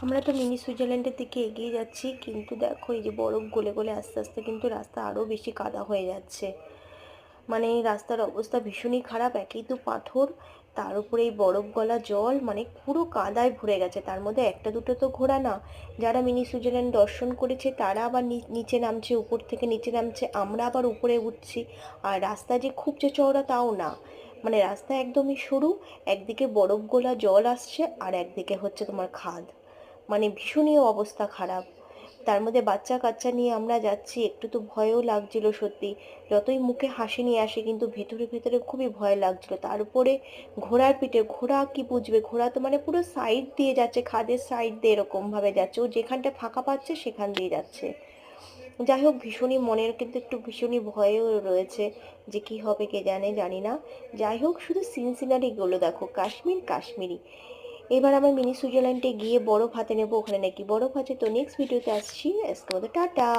আমরা তো মিনি সুইজারল্যান্ডের দিকে এগিয়ে যাচ্ছি, কিন্তু দেখো এই যে বরফ গলে গলে আস্তে আস্তে কিন্তু রাস্তা আরও বেশি কাদা হয়ে যাচ্ছে। মানে এই রাস্তার অবস্থা ভীষণই খারাপ, একেই তো পাথর, তার উপরে এই বরফ গলা জল, মানে পুরো কাদায় ভরে গেছে। তার মধ্যে একটা দুটো তো ঘোড়া না, যারা মিনি সুইজারল্যান্ড দর্শন করেছে তারা আবার নিচে নামছে, উপর থেকে নিচে নামছে, আমরা আবার উপরে উঠছি। আর রাস্তা যে খুব যে চওড়া তাও না, মানে রাস্তা একদমই সরু, একদিকে বরফ গোলা জল আসছে আর একদিকে হচ্ছে তোমার খাদ, মানে ভীষণই অবস্থা খারাপ। তার মধ্যে বাচ্চা কাচ্চা নিয়ে আমরা যাচ্ছি, একটু তো ভয়ও লাগছিল সত্যি। যতই মুখে হাসি নিয়ে আসে কিন্তু ভেতরে ভেতরে খুবই ভয় লাগছিল। তার উপরে ঘোড়ার পিঠে, ঘোড়া কি বুঝবে, ঘোড়া তো মানে পুরো সাইড দিয়ে যাচ্ছে, খাদের সাইড দিয়ে এরকম ভাবে যাচ্ছে, ও যেখানটা ফাঁকা পাচ্ছে সেখান দিয়ে যাচ্ছে। যাই হোক, ভীষণই মনের কিন্তু একটু ভীষণই ভয়ও রয়েছে যে কি হবে কে জানে, জানি না। যাই হোক, শুধু সিন গুলো দেখো, কাশ্মীর কাশ্মীরি। এবার আমার মিনি সুইজারল্যান্ডে গিয়ে বরফ হাতে নেবো, ওখানে নাকি বরফ আছে। তো নেক্সট ভিডিওতে আসছি, আজকের মতো টাটা।